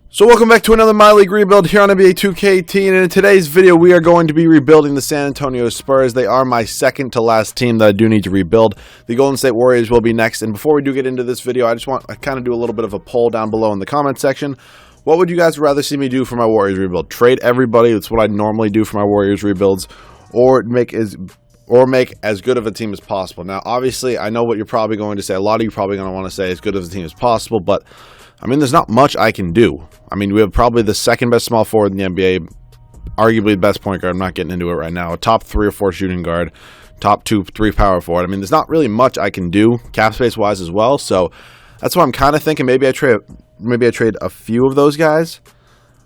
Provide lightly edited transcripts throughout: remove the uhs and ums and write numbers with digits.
So welcome back to another My League rebuild here on NBA 2K18, and in today's video we are going to be rebuilding the San Antonio Spurs. They are my second to last team that I do need to rebuild. The Golden State Warriors will be next, and before we do get into this video, I kind of do a little bit of a poll down below in the comment section. What would you guys rather see me do for my Warriors rebuild? Trade everybody, that's what I normally do for my Warriors rebuilds, or make as good of a team as possible. Now, obviously, I know what you're probably going to say. A lot of you probably going to want to say as good of a team as possible, but I mean, there's not much I can do. I mean, we have probably the second best small forward in the NBA, arguably the best point guard. I'm not getting into it right now. A top 3 or 4 shooting guard, top 2, 3 power forward. I mean, there's not really much I can do cap space wise as well. So that's why I'm kind of thinking maybe I trade a few of those guys.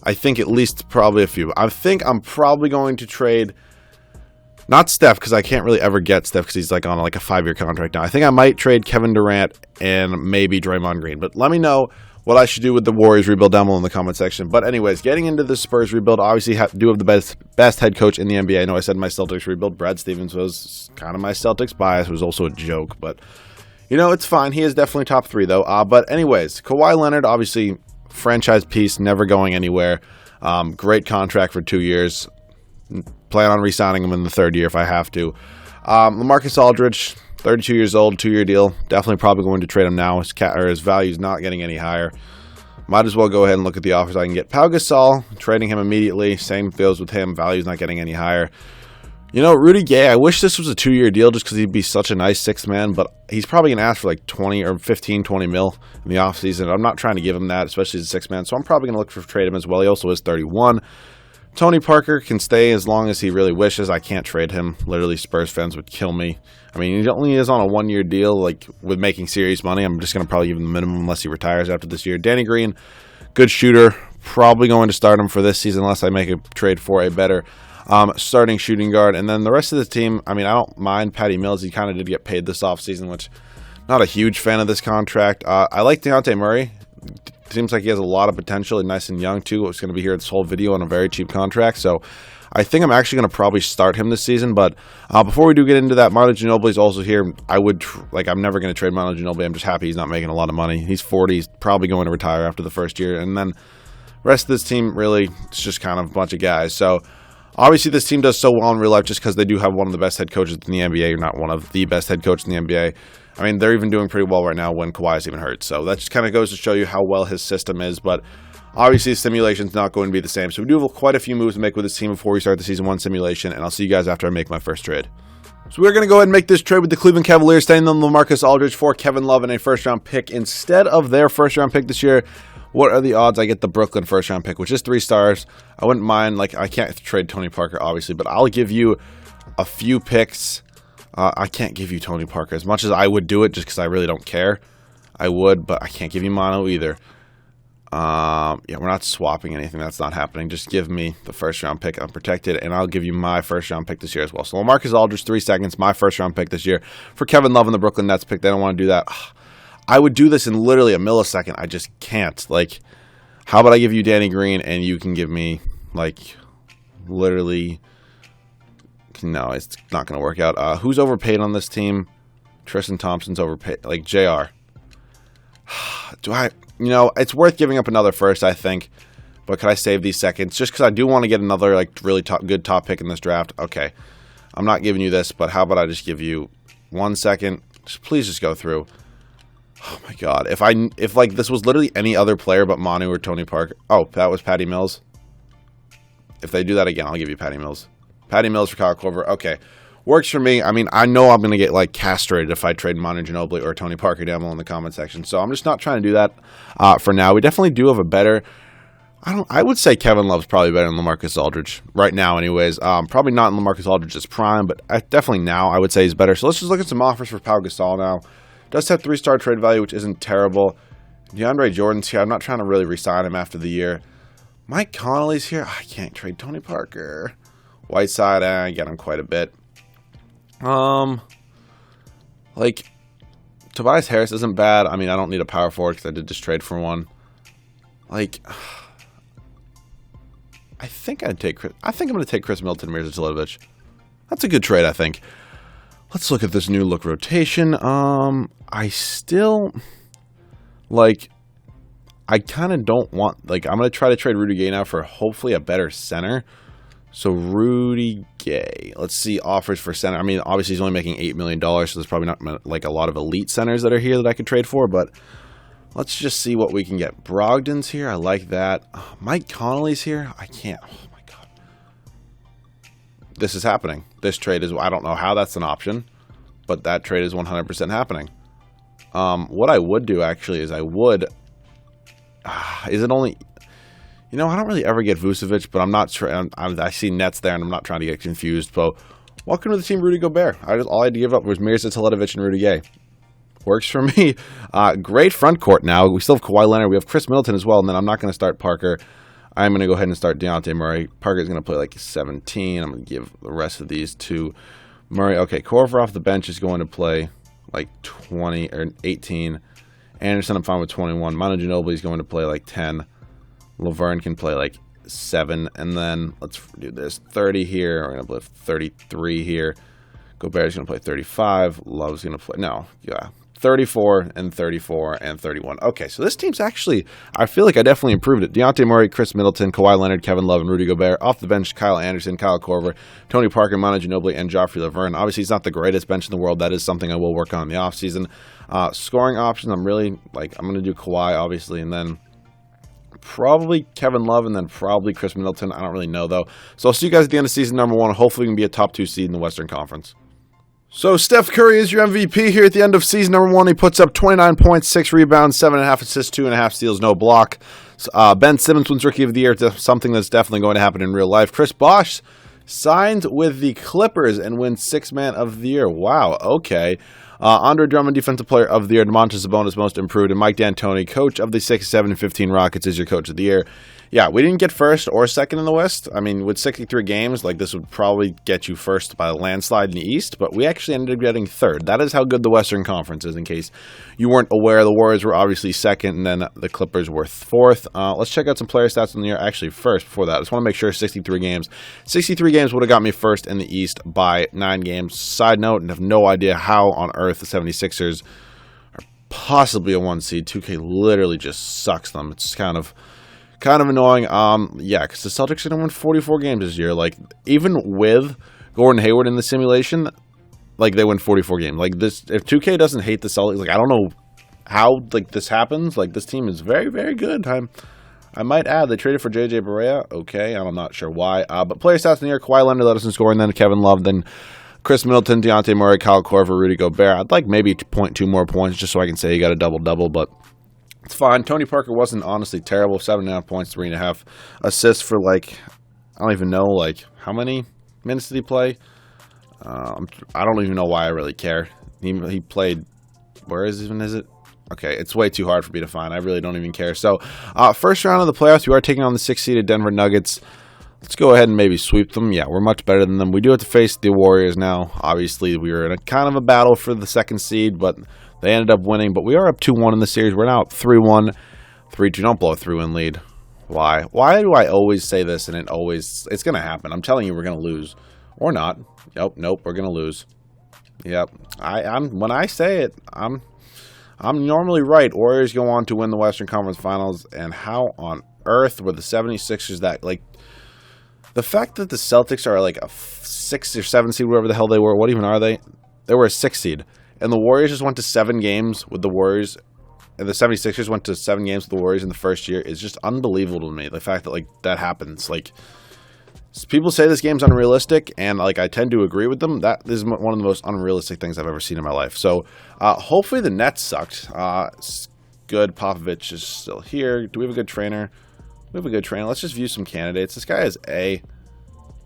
I think at least probably a few. I think I'm probably going to trade not Steph, because I can't really ever get Steph because he's on a 5-year contract now. I think I might trade Kevin Durant and maybe Draymond Green. But let me know what I should do with the Warriors rebuild down below in the comment section. But anyways, getting into the Spurs rebuild, obviously do have the best head coach in the NBA. I know I said my Celtics rebuild. Brad Stevens was kind of my Celtics bias. It was also a joke, but you know, it's fine. He is definitely top 3 though. But anyways, Kawhi Leonard, obviously franchise piece, never going anywhere. Great contract for 2 years. Plan on re-signing him in the 3rd year if I have to. LaMarcus Aldridge, 32 years old, 2-year deal. Definitely probably going to trade him now. His value is not getting any higher. Might as well go ahead and look at the offers I can get. Pau Gasol, trading him immediately. Same deals with him. Value's not getting any higher. You know, Rudy Gay, I wish this was a 2-year deal just because he'd be such a nice 6th man, but he's probably going to ask for 20 or 15, 20 mil in the offseason. I'm not trying to give him that, especially as a 6th man, so I'm probably going to look for trade him as well. He also is 31. Tony Parker can stay as long as he really wishes. I can't trade him. Literally, Spurs fans would kill me. I mean, he only is on a 1-year deal, with making serious money. I'm just going to probably give him the minimum unless he retires after this year. Danny Green, good shooter. Probably going to start him for this season unless I make a trade for a better starting shooting guard. And then the rest of the team, I mean, I don't mind Patty Mills. He kind of did get paid this offseason, which not a huge fan of this contract. I like Dejounte Murray. Seems like he has a lot of potential and nice and young too. It's going to be here this whole video on a very cheap contract. So I think I'm actually going to probably start him this season. But before we do get into that, Manu Ginobili is also here. I'm never going to trade Manu Ginobili. I'm just happy he's not making a lot of money. He's 40. He's probably going to retire after the 1st year. And then the rest of this team, really, it's just kind of a bunch of guys. So obviously this team does so well in real life just because they do have one of the best head coaches in the NBA. Or not one of the best head coaches in the NBA. I mean, they're even doing pretty well right now when Kawhi is even hurt. So that just kind of goes to show you how well his system is. But obviously, the simulation's not going to be the same. So we do have quite a few moves to make with this team before we start the Season 1 simulation. And I'll see you guys after I make my first trade. So we're going to go ahead and make this trade with the Cleveland Cavaliers, sending them LaMarcus Aldridge for Kevin Love and a first-round pick. Instead of their first-round pick this year, what are the odds I get the Brooklyn first-round pick, which is 3 stars? I wouldn't mind. I can't trade Tony Parker, obviously, but I'll give you a few picks. I can't give you Tony Parker as much as I would do it just because I really don't care. I would, but I can't give you Mono either. Yeah, we're not swapping anything. That's not happening. Just give me the first-round pick unprotected, and I'll give you my first-round pick this year as well. So LaMarcus Aldridge, 3 seconds, my first-round pick this year. For Kevin Love and the Brooklyn Nets pick, they don't want to do that. I would do this in literally a millisecond. I just can't. How about I give you Danny Green, and you can give me, literally... No, it's not going to work out. Who's overpaid on this team? Tristan Thompson's overpaid. JR. It's worth giving up another first, I think. But could I save these seconds? Just because I do want to get another, really good top pick in this draft. Okay. I'm not giving you this, but how about I just give you 1 second? Please just go through. Oh, my God. If this was literally any other player but Manu or Tony Parker. Oh, that was Patty Mills. If they do that again, I'll give you Patty Mills. Patty Mills for Kyle Korver. Okay. Works for me. I mean, I know I'm going to get, castrated if I trade Manu Ginobili or Tony Parker down below in the comment section. So I'm just not trying to do that for now. We definitely do have a better... I would say Kevin Love's probably better than LaMarcus Aldridge. Right now, anyways. Probably not in LaMarcus Aldridge's prime, but definitely now I would say he's better. So let's just look at some offers for Pau Gasol now. Does have 3-star trade value, which isn't terrible. DeAndre Jordan's here. I'm not trying to really re-sign him after the year. Mike Conley's here. I can't trade Tony Parker. Whiteside, I get him quite a bit. Tobias Harris isn't bad. I mean, I don't need a power forward because I did just trade for one. I think I'm going to take Chris Middleton, Mirza. That's a good trade, I think. Let's look at this new look rotation. I I kind of don't want, like, I'm going to try to trade Rudy Gay now for hopefully a better center. So Rudy Gay, let's see offers for center. I mean, obviously he's only making $8 million, so there's probably not like a lot of elite centers that are here that I could trade for, but let's just see what we can get. Brogdon's here. I like that. Mike Conley's here. I can't. Oh, my God. This is happening. This trade is, I don't know how that's an option, but that trade is 100% happening. What I would do, actually, is I would... is it only... You know, I don't really ever get Vucevic, but I'm not sure. I see Nets there, and I'm not trying to get confused. So, welcome to the team, Rudy Gobert. All I had to give up was Mirza Teletovic and Rudy Gay. Works for me. Great front court now. We still have Kawhi Leonard. We have Chris Middleton as well, and then I'm not going to start Parker. I'm going to go ahead and start DeJounte Murray. Parker's going to play like 17. I'm going to give the rest of these to Murray. Okay, Korver off the bench is going to play like 20 or 18. Anderson, I'm fine with 21. Manu Ginobili is going to play like 10. Laverne can play like 7, and then let's do this. 30 here. We're going to play 33 here. Gobert's going to play 35. Love's going to play, 34 and 34 and 31. Okay, so this team's actually, I feel like I definitely improved it. DeJounte Murray, Chris Middleton, Kawhi Leonard, Kevin Love, and Rudy Gobert. Off the bench, Kyle Anderson, Kyle Korver, Tony Parker, Manu Ginobili, and Joffrey Laverne. Obviously, he's not the greatest bench in the world. That is something I will work on in the offseason. Scoring options, I'm going to do Kawhi, obviously, and then probably Kevin Love, and then probably Chris Middleton. I don't really know, though. So I'll see you guys at the end of season number 1. Hopefully we can be a top 2 seed in the Western Conference. So Steph Curry is your MVP here at the end of season number 1. He puts up 29 points, 6 rebounds, 7.5 assists, 2.5 steals, no block. Ben Simmons wins Rookie of the Year, something that's definitely going to happen in real life. Chris Bosh signed with the Clippers and wins 6th Man of the Year. Wow, okay. Andre Drummond, Defensive Player of the Year. Domantas Sabonis, Most Improved. And Mike D'Antoni, Coach of the 6, 7, and 15 Rockets, is your Coach of the Year. Yeah, we didn't get first or second in the West. I mean, with 63 games, like, this would probably get you first by a landslide in the East, but we actually ended up getting third. That is how good the Western Conference is, in case you weren't aware. The Warriors were obviously second, and then the Clippers were fourth. Let's check out some player stats in the year. Actually, first, before that, I just want to make sure 63 games. 63 games would have got me first in the East by 9 games. Side note, and have no idea how on earth the 76ers are possibly a 1 seed. 2K literally just sucks them. It's kind of annoying. Yeah, because the Celtics are going to win 44 games this year. Like, even with Gordon Hayward in the simulation, like, they win 44 games. Like, this, if 2K doesn't hate the Celtics, like, I don't know how, like, this happens. Like, this team is very, very good. I might add, they traded for JJ Barea. Okay, I'm not sure why. But player stats in the year, Kawhi Leonard led us in scoring, then Kevin Love, then Chris Middleton, DeJounte Murray, Kyle Korver, Rudy Gobert. I'd like maybe 0.2 more points just so I can say he got a double-double, but it's fine. Tony Parker wasn't honestly terrible. 7.5 points, 3.5 assists for, like, I don't even know, like, how many minutes did he play? I don't even know why I really care. He played, where is it? Okay, it's way too hard for me to find. I really don't even care. So, first round of the playoffs, you are taking on the 6-seeded Denver Nuggets. Let's go ahead and maybe sweep them. Yeah, we're much better than them. We do have to face the Warriors now. Obviously, we were in a kind of a battle for the 2nd seed, but they ended up winning. But we are up 2-1 in the series. We're now up 3-1, 3-2. Don't blow a 3-win lead. Why? Why do I always say this and it's going to happen? I'm telling you we're going to lose. Or not. Nope, we're going to lose. Yep. When I say it, I'm normally right. Warriors go on to win the Western Conference Finals, and how on earth were the 76ers that, like, the fact that the Celtics are like a 6 or 7 seed, whatever the hell they were, what even are they? They were a 6 seed. And the Warriors just went to 7 games with the Warriors, and the 76ers went to 7 games with the Warriors in the first year is just unbelievable to me. The fact that, like, that happens. Like, people say this game's unrealistic, and, like, I tend to agree with them. That is one of the most unrealistic things I've ever seen in my life. So, hopefully the Nets sucked. Good. Popovich is still here. Do we have a good trainer? We have a good trainer. Let's just view some candidates. This guy is A.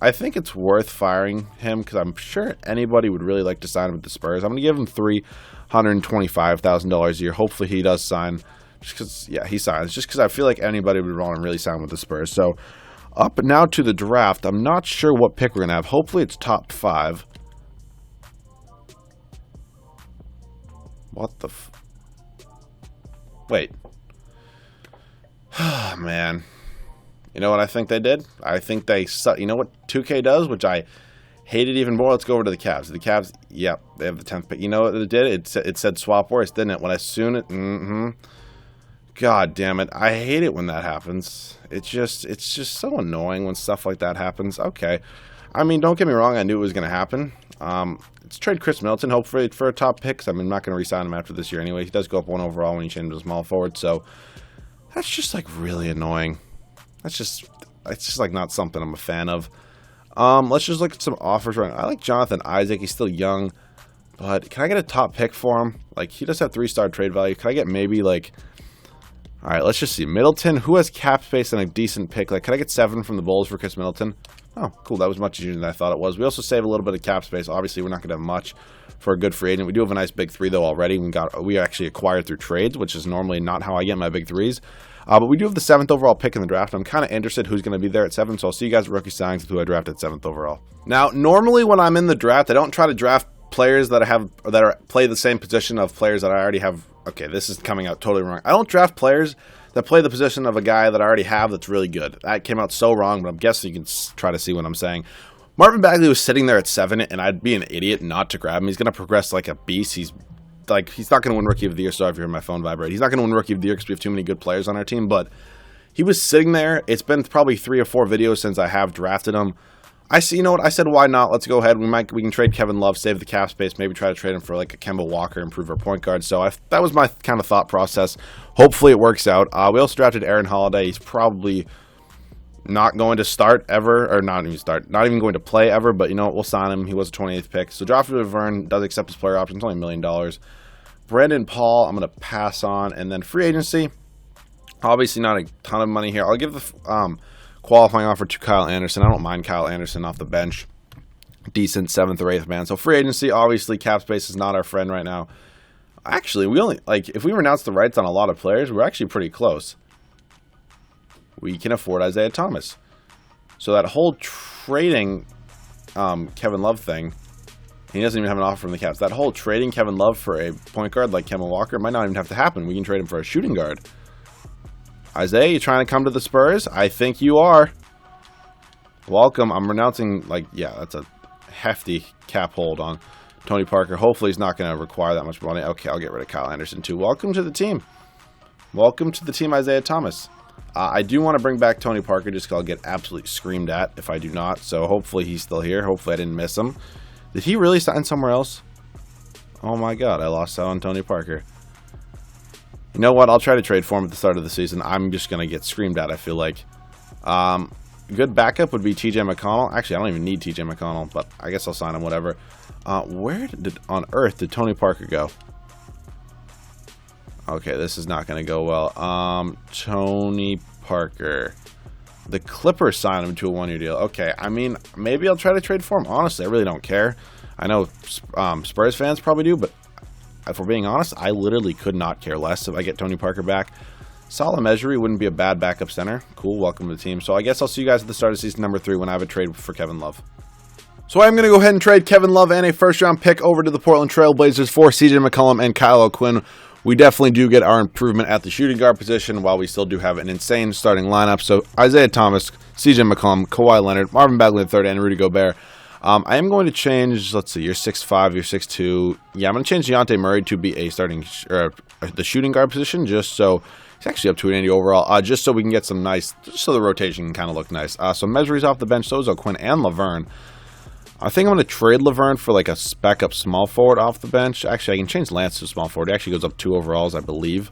I think it's worth firing him because I'm sure anybody would really like to sign him with the Spurs. I'm going to give him $325,000 a year. Hopefully he does sign. Just because, yeah, he signs. Just because I feel like anybody would want to really sign with the Spurs. So, up now to the draft. I'm not sure what pick we're going to have. Hopefully it's top 5. What the Wait. Man. You know what I think they did? I think they... You know what 2K does, which I hated even more? Let's go over to the Cavs. The Cavs, yep, they have the 10th pick. You know what it did? It said swap worse, didn't it? When as soon as... God damn it. I hate it when that happens. It's just so annoying when stuff like that happens. Okay. I mean, don't get me wrong. I knew it was going to happen. Let's trade Chris Middleton, hopefully, for a top pick. 'Cause I'm not going to re-sign him after this year anyway. He does go up 1 overall when you change him to small forward. So that's just, like, really annoying. It's just like not something I'm a fan of. Let's just look at some offers right now. I like Jonathan Isaac. He's still young. But can I get a top pick for him? Like, he does have 3-star trade value. Can I get maybe, like... All right, let's just see. Middleton, who has cap space and a decent pick? Like, can I get 7 from the Bulls for Chris Middleton? Oh, cool. That was much easier than I thought it was. We also save a little bit of cap space. Obviously, we're not going to have much for a good free agent. We do have a nice big 3, though, already. We actually acquired through trades, which is normally not how I get my big 3s. But we do have the 7th overall pick in the draft. I'm kind of interested who's going to be there at 7, so I'll see you guys at Rookie Signings with who I drafted 7th overall. Now, normally when I'm in the draft, I don't try to draft players that play the same position of players that I already have. Okay, this is coming out totally wrong. I don't draft players that play the position of a guy that I already have that's really good. That came out so wrong, but I'm guessing you can try to see what I'm saying. Marvin Bagley was sitting there at 7, and I'd be an idiot not to grab him. He's going to progress like a beast. He's not going to win Rookie of the Year. Sorry if you hear my phone vibrate. He's not going to win Rookie of the Year because we have too many good players on our team, but he was sitting there. It's been probably 3 or 4 videos since I have drafted him. I see. You know what? I said, why not? Let's go ahead. We can trade Kevin Love, save the cap space, maybe try to trade him for like a Kemba Walker, improve our point guard. So that was my kind of thought process. Hopefully it works out. We also drafted Aaron Holiday. He's probably not going to start ever, or not even going to play ever. But you know what? We'll sign him. He was a 28th pick. So Joffrey Laverne does accept his player option. It's only $1 million. Brandon Paul, I'm going to pass on, and then free agency. Obviously not a ton of money here. I'll give the qualifying offer to Kyle Anderson. I don't mind Kyle Anderson off the bench. Decent 7th or 8th man. So free agency, obviously cap space is not our friend right now. Actually, if we renounce the rights on a lot of players, we're actually pretty close. We can afford Isaiah Thomas. So that whole trading Kevin Love thing, he doesn't even have an offer from the Caps. That whole trading Kevin Love for a point guard like Kemba Walker might not even have to happen. We can trade him for a shooting guard. Isaiah, you trying to come to the Spurs? I think you are. Welcome. I'm renouncing, that's a hefty cap hold on Tony Parker. Hopefully he's not going to require that much money. Okay, I'll get rid of Kyle Anderson too. Welcome to the team. Welcome to the team, Isaiah Thomas. I do want to bring back Tony Parker just because I'll get absolutely screamed at if I do not. So hopefully he's still here. Hopefully I didn't miss him. Did he really sign somewhere else? Oh my God, I lost out on Tony Parker. You know what? I'll try to trade for him at the start of the season. I'm just going to get screamed at, I feel like. Good backup would be TJ McConnell. Actually, I don't even need TJ McConnell, but I guess I'll sign him, whatever. Where on earth did Tony Parker go? Okay, this is not going to go well. Tony Parker. The Clippers signed him to a 1-year deal. Okay, I mean, maybe I'll try to trade for him. Honestly, I really don't care. I know Spurs fans probably do, but if we're being honest, I literally could not care less if I get Tony Parker back. Salah Mejri wouldn't be a bad backup center. Cool, welcome to the team. So I guess I'll see you guys at the start of season number 3 when I have a trade for Kevin Love. So I'm going to go ahead and trade Kevin Love and a first-round pick over to the Portland Trail Blazers for CJ McCollum and Kyle O'Quinn. We definitely do get our improvement at the shooting guard position while we still do have an insane starting lineup. So Isaiah Thomas, CJ McCollum, Kawhi Leonard, Marvin Bagley III, and Rudy Gobert. I am going to change, let's see, you're 6'5", you're 6'2". Yeah, I'm going to change Dejounte Murray to be a the shooting guard position, just so he's actually up to an 80 overall, just so we can get some nice, just so the rotation can kind of look nice. So Mejri's off the bench, so is O'Quinn and Laverne. I think I'm going to trade Laverne for like a backup small forward off the bench. Actually, I can change Lance to small forward. He actually goes up 2 overalls, I believe.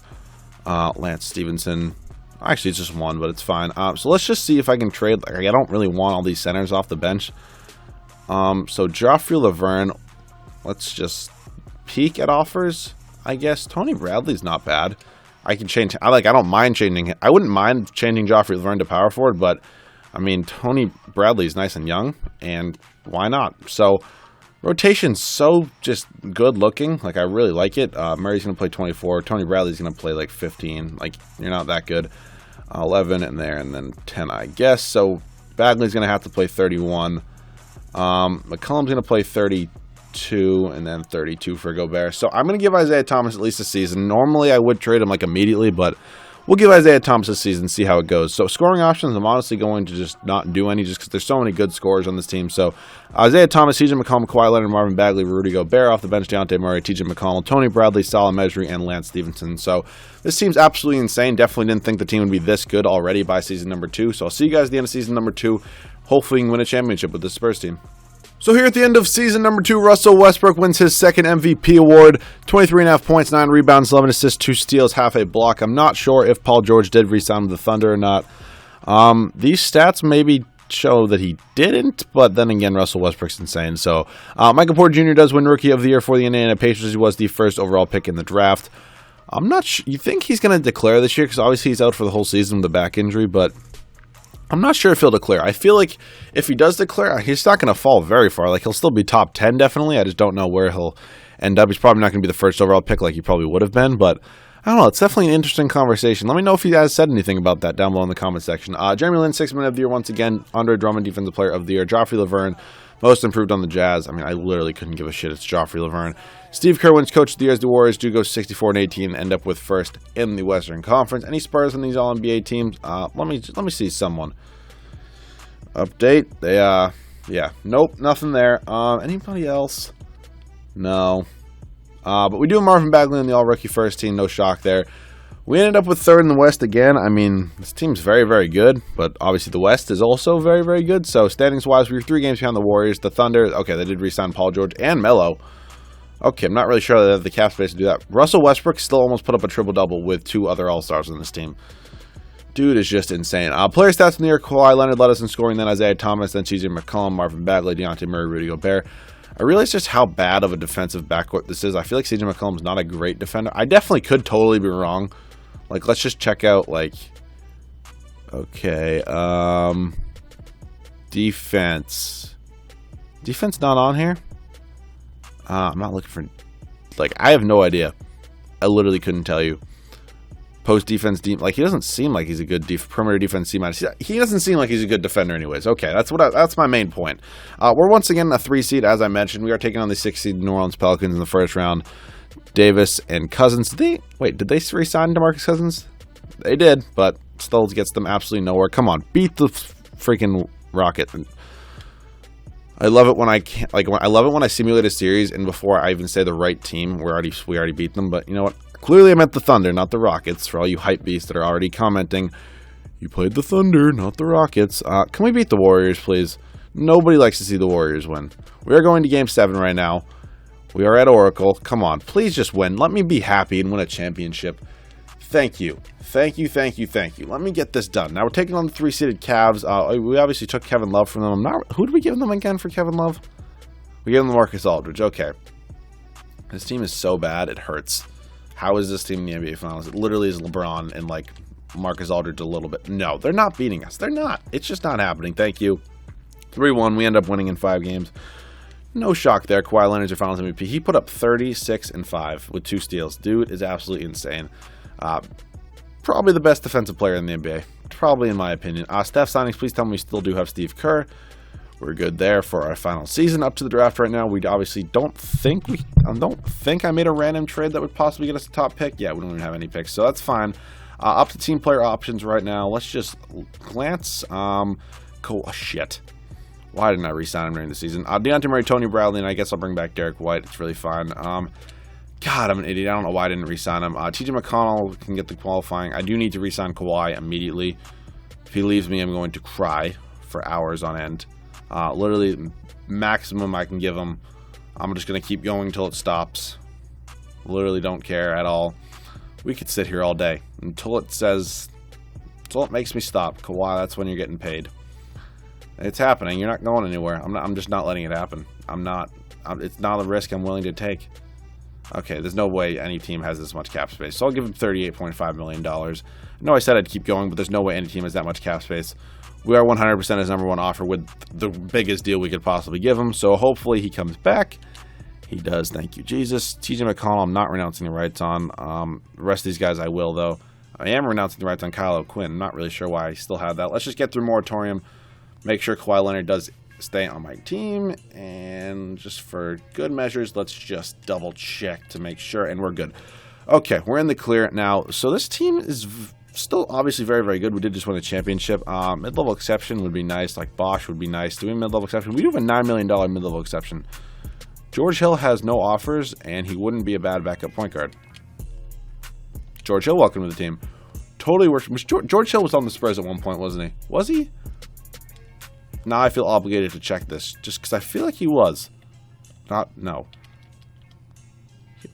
Lance Stevenson. Actually, it's just 1, but it's fine. So let's just see if I can trade. I don't really want all these centers off the bench. So Joffrey Laverne, let's just peek at offers, I guess. Tony Bradley's not bad. I can change. I don't mind changing him. I wouldn't mind changing Joffrey Laverne to power forward, but I mean, Tony Bradley's nice and young, and why not? So rotation's so just good looking. Like, I really like it. Murray's going to play 24. Tony Bradley's going to play like 15. Like, you're not that good. 11 in there, and then 10, I guess. So Bagley's going to have to play 31. McCollum's going to play 32, and then 32 for Gobert. So I'm going to give Isaiah Thomas at least a season. Normally, I would trade him like immediately, but we'll give Isaiah Thomas a season, see how it goes. So scoring options, I'm honestly going to just not do any just because there's so many good scorers on this team. So Isaiah Thomas, TJ McConnell, Kawhi Leonard, Marvin Bagley, Rudy Gobert off the bench, Dejounte Murray, TJ McConnell, Tony Bradley, Salah Mejri, and Lance Stevenson. So this team's absolutely insane. Definitely didn't think the team would be this good already by season number 2. So I'll see you guys at the end of season number 2. Hopefully we can win a championship with this Spurs team. So here at the end of season number 2, Russell Westbrook wins his second MVP award. 23.5 points, 9 rebounds, 11 assists, 2 steals, half a block. I'm not sure if Paul George did re-sign with the Thunder or not. These stats maybe show that he didn't, but then again, Russell Westbrook's insane. So Michael Porter Jr. does win Rookie of the Year for the Indiana Pacers. He was the first overall pick in the draft. I'm not sure. You think he's going to declare this year because obviously he's out for the whole season with a back injury, but I'm not sure if he'll declare. I feel like if he does declare, he's not going to fall very far. Like, he'll still be top 10, definitely. I just don't know where he'll end up. He's probably not going to be the first overall pick like he probably would have been, but I don't know. It's definitely an interesting conversation. Let me know if you guys said anything about that down below in the comment section. Jeremy Lin, 6th Man of the Year once again. Andre Drummond, Defensive Player of the Year. Joffrey Laverne, Most Improved on the Jazz. I mean, I literally couldn't give a shit. It's Joffrey Laverne. Steve Kerr wins Coach of the Year as the Warriors do go 64-18 and end up with first in the Western Conference. Any Spurs on these All-NBA teams? Let me see someone. Update. They, yeah. Nope, nothing there. Anybody else? No. But we do have Marvin Bagley on the All-Rookie First Team. No shock there. We ended up with third in the West again. I mean, this team's very, very good, but obviously the West is also very, very good. So standings-wise, we were 3 games behind the Warriors. The Thunder, okay, they did re-sign Paul George and Melo. Okay, I'm not really sure they have the cap space to do that. Russell Westbrook still almost put up a triple-double with 2 other All-Stars on this team. Dude is just insane. Player stats in the year: Kawhi Leonard led us in scoring, then Isaiah Thomas, then TJ McCollum, Marvin Bagley, Dejounte Murray, Rudy Gobert. I realize just how bad of a defensive backcourt this is. I feel like CJ McCollum's not a great defender. I definitely could totally be wrong. Like, let's just check out, like, okay, defense. Defense not on here? I'm not looking for, like, I have no idea. I literally couldn't tell you. Post defense, like, he doesn't seem like he's a good perimeter defense C-. He doesn't seem like he's a good defender anyways. Okay, that's my main point. We're once again a 3 seed, as I mentioned. We are taking on the 6 seed New Orleans Pelicans in the first round. Davis and Cousins. Did they re-sign DeMarcus Cousins? They did, but still gets them absolutely nowhere. Come on, beat the freaking Rocket. I love it when I can't, like, I love it when I simulate a series and before I even say the right team, we already beat them. But you know what? Clearly, I meant the Thunder, not the Rockets. For all you hype beasts that are already commenting, you played the Thunder, not the Rockets. Can we beat the Warriors, please? Nobody likes to see the Warriors win. We are going to Game 7 right now. We are at Oracle. Come on, please just win. Let me be happy and win a championship. Thank you. Thank you, thank you, thank you. Let me get this done. Now we're taking on the 3-seeded Cavs. We obviously took Kevin Love from them. Who did we give them again for Kevin Love? We gave them Marcus Aldridge. Okay. This team is so bad, it hurts. How is this team in the NBA Finals? It literally is LeBron and, like, Marcus Aldridge a little bit. No, they're not beating us. They're not. It's just not happening. Thank you. 3-1. We end up winning in 5 games. No shock there. Kawhi Leonard's your Finals MVP. He put up 36 and 5 with 2 steals. Dude is absolutely insane. Probably the best defensive player in the NBA. Probably, in my opinion. Steph signings, please tell me we still do have Steve Kerr. We're good there for our final season up to the draft right now. We obviously don't think I made a random trade that would possibly get us a top pick. Yeah, we don't even have any picks, so that's fine. Up to team player options right now. Let's just glance. Shit. Why didn't I re-sign him during the season? Dejounte Murray, Tony Bradley, and I guess I'll bring back Derek White. It's really fine. God, I'm an idiot. I don't know why I didn't re-sign him. TJ McConnell can get the qualifying. I do need to re-sign Kawhi immediately. If he leaves me, I'm going to cry for hours on end. Literally, maximum I can give him. I'm just going to keep going until it stops. Literally don't care at all. We could sit here all day until it makes me stop. Kawhi, that's when you're getting paid. It's happening. You're not going anywhere. I'm just not letting it happen. It's not a risk I'm willing to take. Okay, there's no way any team has this much cap space. So I'll give him $38.5 million. I know I said I'd keep going, but there's no way any team has that much cap space. We are 100% his number 1 offer with the biggest deal we could possibly give him. So hopefully he comes back. He does. Thank you, Jesus. TJ McConnell, I'm not renouncing the rights on. The rest of these guys I will, though. I am renouncing the rights on Kyle O'Quinn. I'm not really sure why I still have that. Let's just get through moratorium. Make sure Kawhi Leonard does stay on my team. And just for good measures, let's just double check to make sure. And we're good. Okay, we're in the clear now. So this team is still obviously very, very good. We did just win a championship. Mid-level exception would be nice. Like Bosch would be nice. Doing mid-level exception. We do have a $9 million mid-level exception. George Hill has no offers, and he wouldn't be a bad backup point guard. George Hill, welcome to the team. Totally works. George Hill was on the Spurs at one point, wasn't he? Was he? Now I feel obligated to check this, just because I feel like he was. No.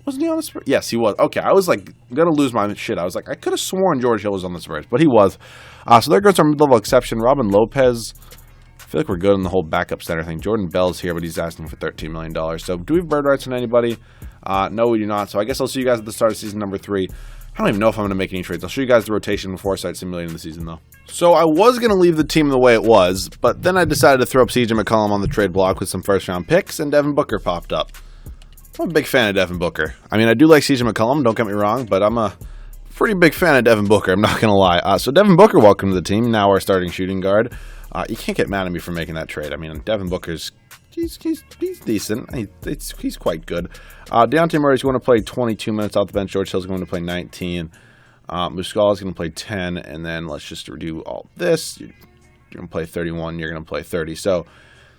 Wasn't he on the Spurs? Yes, he was. Okay, I was like gonna lose my shit. I was like, I could have sworn George Hill was on the Spurs, but he was. So there goes our mid-level exception. Robin Lopez. I feel like we're good in the whole backup center thing. Jordan Bell's here, but he's asking for $13 million. So do we have bird rights on anybody? No, we do not. So I guess I'll see you guys at the start of season number 3. I don't even know if I'm going to make any trades. I'll show you guys the rotation before I start simulating the season, though. So I was going to leave the team the way it was, but then I decided to throw up CJ McCollum on the trade block with some first-round picks, and Devin Booker popped up. I'm a big fan of Devin Booker. I mean, I do like CJ McCollum, don't get me wrong, but I'm a pretty big fan of Devin Booker, I'm not going to lie. So Devin Booker, welcome to the team, now our starting shooting guard. You can't get mad at me for making that trade. I mean, Devin Booker's he's decent. He's quite good. Deontay Murray's going to play 22 minutes off the bench. George Hill's going to play 19. Muscala's going to play 10. And then let's just do all this. You're going to play 31. You're going to play 30. So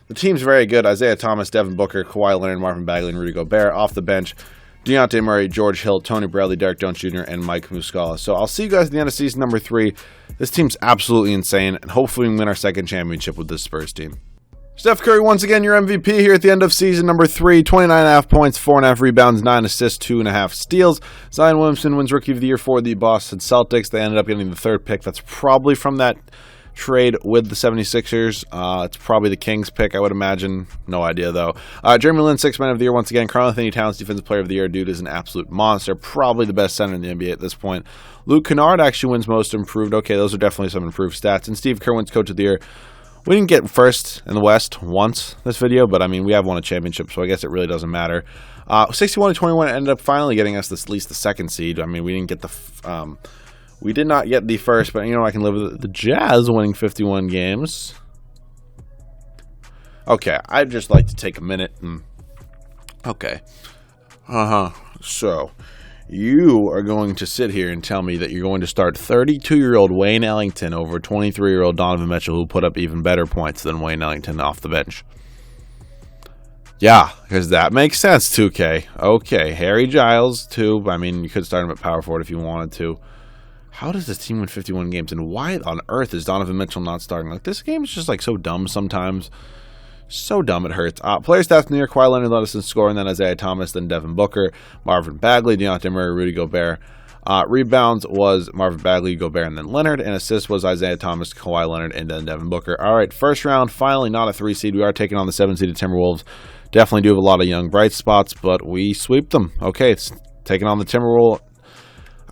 the team's very good. Isaiah Thomas, Devin Booker, Kawhi Leonard, Marvin Bagley, and Rudy Gobert. Off the bench, Deontay Murray, George Hill, Tony Bradley, Derek Jones Jr., and Mike Muscala. So I'll see you guys at the end of season number 3. This team's absolutely insane, and hopefully we can win our second championship with this Spurs team. Steph Curry, once again, your MVP here at the end of season number 3. 29.5 points, 4.5 rebounds, 9 assists, 2.5 steals. Zion Williamson wins Rookie of the Year for the Boston Celtics. They ended up getting the 3rd pick. That's probably from that trade with the 76ers. It's probably the Kings pick, I would imagine. No idea, though. Jeremy Lin, 6th Man of the Year once again. Karl-Anthony Towns, Defensive Player of the Year. Dude is an absolute monster. Probably the best center in the NBA at this point. Luke Kennard actually wins Most Improved. Okay, those are definitely some improved stats. And Steve Kerr wins Coach of the Year. We didn't get first in the West once this video, but I mean, we have won a championship, so I guess it really doesn't matter. 61-21 ended up finally getting us at least the 2nd seed. I mean, we didn't get we did not get the first, but you know, I can live with it. The Jazz winning 51 games. Okay, I'd just like to take a minute and... Okay. So, you are going to sit here and tell me that you're going to start 32-year-old Wayne Ellington over 23-year-old Donovan Mitchell, who put up even better points than Wayne Ellington off the bench. Yeah, because that makes sense, 2K. Okay, Harry Giles, too. I mean, you could start him at power forward if you wanted to. How does this team win 51 games? And why on earth is Donovan Mitchell not starting? Like, this game is just, like, so dumb sometimes. So dumb it hurts. Player stats in the year: Kawhi Leonard led us in scoring, then Isaiah Thomas, then Devin Booker, Marvin Bagley, Deontay Murray, Rudy Gobert. Rebounds was Marvin Bagley, Gobert, and then Leonard. And assists was Isaiah Thomas, Kawhi Leonard, and then Devin Booker. All right, first round, finally not a 3 seed. We are taking on the 7 seeded Timberwolves. Definitely do have a lot of young bright spots, but we sweep them. Okay, it's taking on the Timberwolves.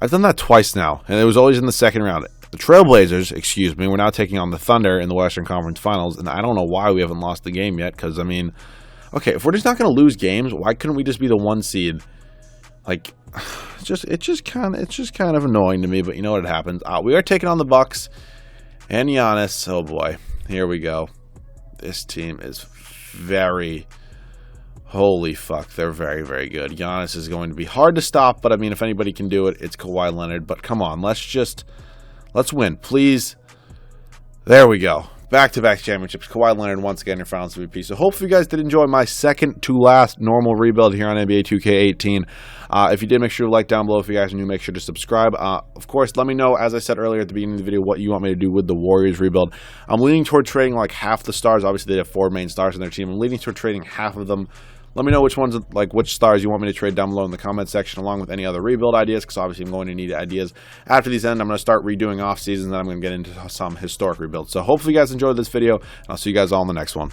I've done that twice now, and it was always in the 2nd round. The Trailblazers, we're now taking on the Thunder in the Western Conference Finals, and I don't know why we haven't lost the game yet, because, I mean, okay, if we're just not going to lose games, why couldn't we just be the 1 seed? Like, it's just kind of annoying to me, but you know what happens. We are taking on the Bucks and Giannis. Oh, boy. Here we go. This team is holy fuck, they're very, very good. Giannis is going to be hard to stop, but, I mean, if anybody can do it, it's Kawhi Leonard. But come on, let's win, please. There we go. Back-to-back championships. Kawhi Leonard once again your Finals MVP. So hopefully you guys did enjoy my second to last normal rebuild here on NBA 2K18. If you did, make sure to like down below. If you guys are new, make sure to subscribe. Of course, let me know, as I said earlier at the beginning of the video, what you want me to do with the Warriors rebuild. I'm leaning toward trading like half the stars. Obviously, they have 4 main stars in their team. I'm leaning toward trading half of them. Let me know which ones, like which stars you want me to trade down below in the comment section, along with any other rebuild ideas, because obviously I'm going to need ideas. After these end, I'm going to start redoing off seasons, and then I'm going to get into some historic rebuilds. So hopefully you guys enjoyed this video, and I'll see you guys all in the next one.